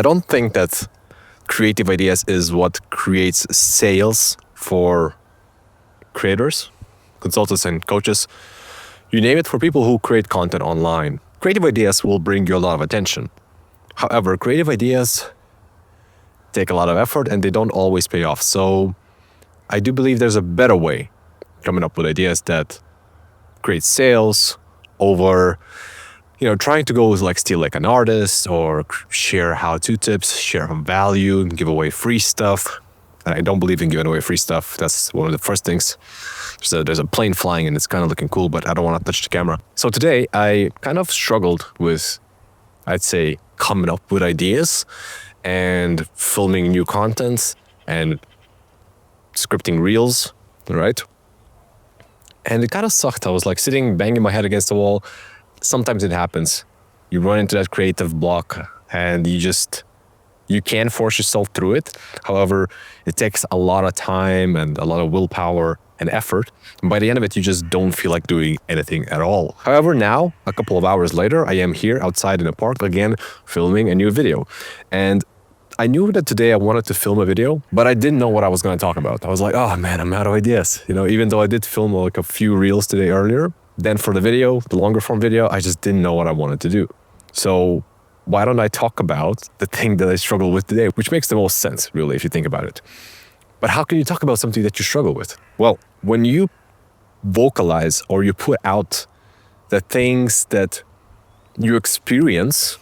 I don't think that creative ideas is what creates sales for creators, consultants, and coaches. You name it, for people who create content online. Creative ideas will bring you a lot of attention. However, creative ideas take a lot of effort and they don't always pay off. So I do believe there's a better way coming up with ideas that create sales over, trying to go with steal like an artist or share how-to tips, share value, give away free stuff. And I don't believe in giving away free stuff. That's one of the first things. So there's a plane flying and it's kind of looking cool, but I don't want to touch the camera. So today I kind of struggled with, I'd say, coming up with ideas and filming new content and scripting reels, right? And it kind of sucked. I was sitting, banging my head against the wall. Sometimes it happens. You run into that creative block and you can force yourself through it. However, it takes a lot of time and a lot of willpower and effort. And by the end of it, you just don't feel like doing anything at all. However, now, a couple of hours later, I am here outside in a park again, filming a new video. And I knew that today I wanted to film a video, but I didn't know what I was going to talk about. I was like, oh man, I'm out of ideas. Even though I did film a few reels today earlier, then for the video, the longer form video, I just didn't know what I wanted to do. So why don't I talk about the thing that I struggle with today, which makes the most sense, really, if you think about it. But how can you talk about something that you struggle with? Well, when you vocalize or you put out the things that you experience,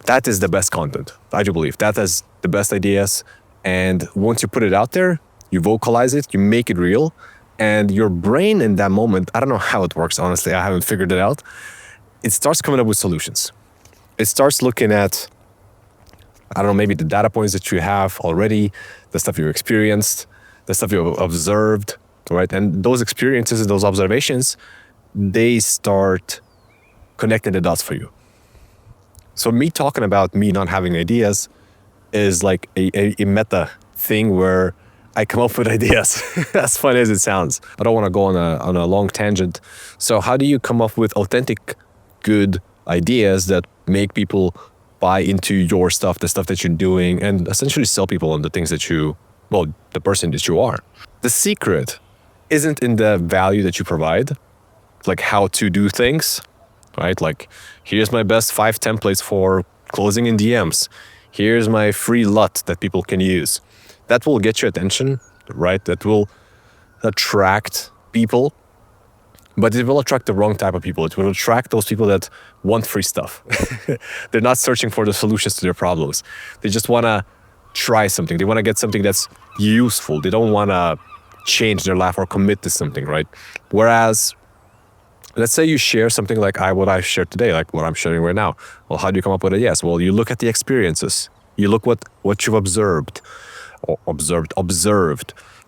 that is the best content. I do believe that is the best ideas. And once you put it out there, you vocalize it, you make it real, and your brain in that moment, I don't know how it works, honestly, I haven't figured it out. It starts coming up with solutions. It starts looking at, I don't know, maybe the data points that you have already, the stuff you experienced, the stuff you observed, right? And those experiences and those observations, they start connecting the dots for you. So me talking about me not having ideas is like a meta thing where I come up with ideas, as funny as it sounds. I don't want to go on a long tangent. So how do you come up with authentic, good ideas that make people buy into your stuff, the stuff that you're doing, and essentially sell people on the things that the person that you are? The secret isn't in the value that you provide, like how to do things, right? Like, here's my best 5 templates for closing in DMs. Here's my free LUT that people can use. That will get your attention, right? That will attract people, but it will attract the wrong type of people. It will attract those people that want free stuff. They're not searching for the solutions to their problems. They just want to try something. They want to get something that's useful. They don't want to change their life or commit to something, right? Whereas, let's say you share something like what I shared today, like what I'm sharing right now. Well, how do you come up with it? Yes, well, you look at the experiences. You look what you've observed,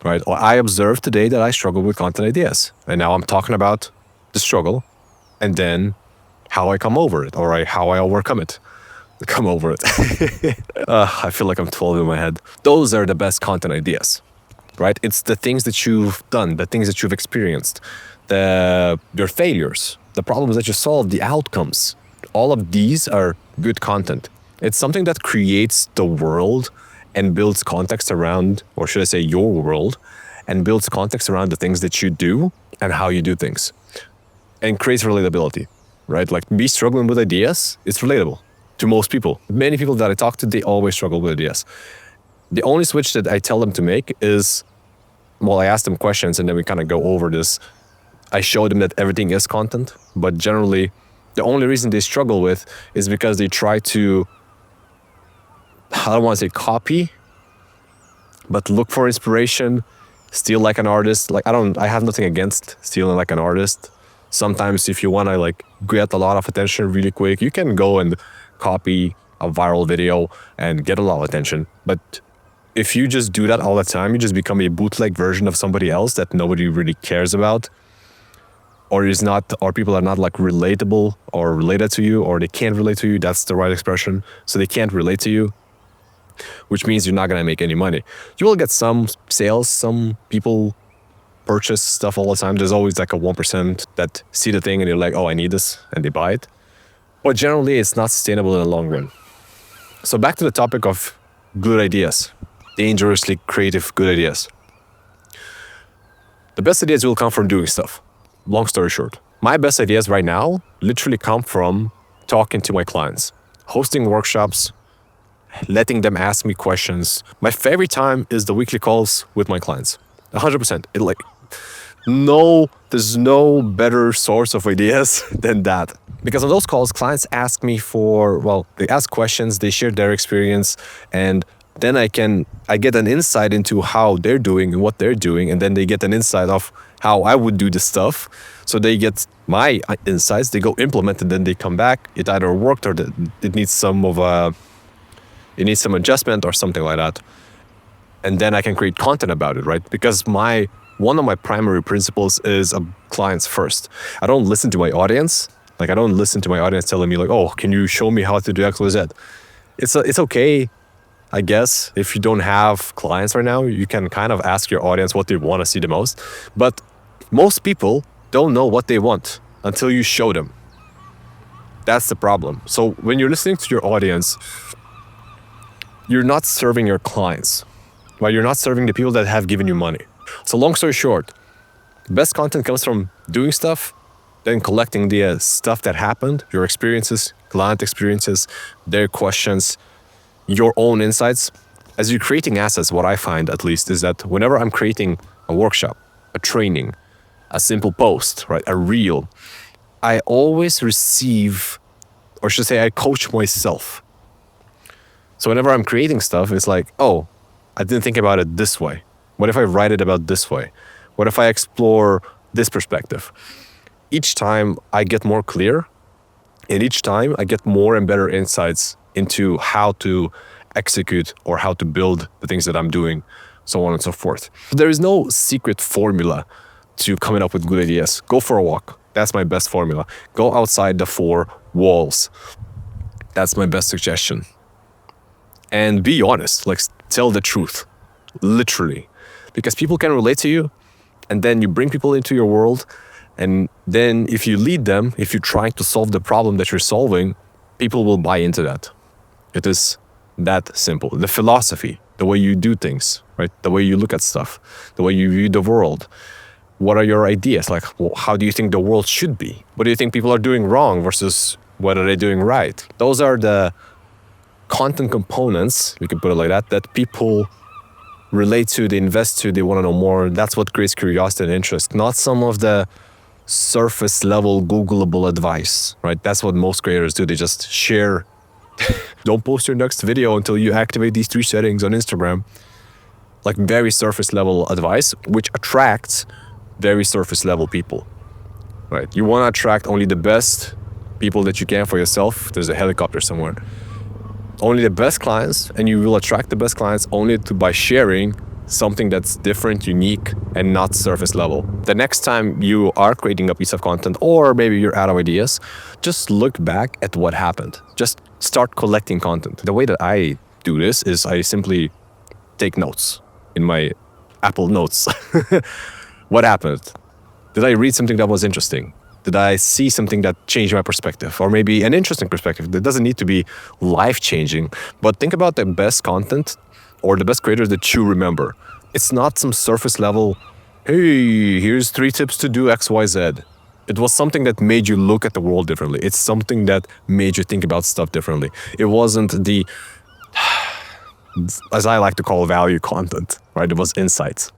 right? Or I observed today that I struggle with content ideas. And now I'm talking about the struggle and then how I come over it, or how I overcome it. Come over it. I feel like I'm 12 in my head. Those are the best content ideas, right? It's the things that you've done, the things that you've experienced, your failures, the problems that you solved, the outcomes. All of these are good content. It's something that creates the world and builds context around, or should I say your world, and builds context around the things that you do and how you do things, and creates relatability, right? Like, me struggling with ideas, it's relatable to most people. Many people that I talk to, they always struggle with ideas. The only switch that I tell them to make is, well, I ask them questions and then we kind of go over this. I show them that everything is content, but generally the only reason they struggle with is because they try to, I don't want to say copy, but look for inspiration, steal like an artist. Like, I have nothing against stealing like an artist. Sometimes if you want to get a lot of attention really quick, you can go and copy a viral video and get a lot of attention. But if you just do that all the time, you just become a bootleg version of somebody else that nobody really cares about, or people are not relatable or related to you, or they can't relate to you. That's the right expression. So they can't relate to you, which means you're not going to make any money. You will get some sales. Some people purchase stuff all the time. There's always a 1% that see the thing and they're like, oh, I need this, and they buy it. But generally, it's not sustainable in the long run. So back to the topic of good ideas, dangerously creative good ideas. The best ideas will come from doing stuff. Long story short, my best ideas right now literally come from talking to my clients, hosting workshops, letting them ask me questions. My favorite time is the weekly calls with my clients. 100%. There's no better source of ideas than that. Because on those calls, clients ask me they ask questions, they share their experience, and then I get an insight into how they're doing and what they're doing, and then they get an insight of how I would do the stuff. So they get my insights, they go implement, and then they come back. It either worked or it needs some adjustment or something like that. And then I can create content about it, right? Because one of my primary principles is clients first. I don't listen to my audience. I don't listen to my audience telling me oh, can you show me how to do X, Y, Z? It's okay, I guess. If you don't have clients right now, you can kind of ask your audience what they want to see the most. But most people don't know what they want until you show them. That's the problem. So when you're listening to your audience, you're not serving your clients, right? You're not serving the people that have given you money. So long story short, best content comes from doing stuff, then collecting the stuff that happened, your experiences, client experiences, their questions, your own insights. As you're creating assets, what I find at least is that whenever I'm creating a workshop, a training, a simple post, right, a reel, I always receive, or should I say I coach myself. So whenever I'm creating stuff, it's oh, I didn't think about it this way. What if I write it about this way? What if I explore this perspective? Each time I get more clear, and each time I get more and better insights into how to execute or how to build the things that I'm doing, so on and so forth. There is no secret formula to coming up with good ideas. Go for a walk. That's my best formula. Go outside the four walls. That's my best suggestion. And be honest, tell the truth, literally. Because people can relate to you, and then you bring people into your world, and then if you lead them, if you're trying to solve the problem that you're solving, people will buy into that. It is that simple. The philosophy, the way you do things, right? The way you look at stuff, the way you view the world. What are your ideas? How do you think the world should be? What do you think people are doing wrong versus what are they doing right? Those are the content components, we can put it like that people relate to, they invest to, they want to know more. That's what creates curiosity and interest, not some of the surface level Googleable advice, right? That's what most creators do. They just share, don't post your next video until you activate these 3 settings on Instagram. Very surface level advice, which attracts very surface level people, right? You want to attract only the best people that you can for yourself. There's a helicopter somewhere. Only the best clients, and you will attract the best clients only by sharing something that's different, unique, and not surface level. The next time you are creating a piece of content, or maybe you're out of ideas, just look back at what happened. Just start collecting content. The way that I do this is I simply take notes in my Apple Notes. What happened? Did I read something that was interesting? Did I see something that changed my perspective? Or maybe an interesting perspective. That doesn't need to be life-changing, but think about the best content or the best creators that you remember. It's not some surface level, hey, here's 3 tips to do X, Y, Z. It was something that made you look at the world differently. It's something that made you think about stuff differently. It wasn't the, as I like to call, value content, right? It was insights.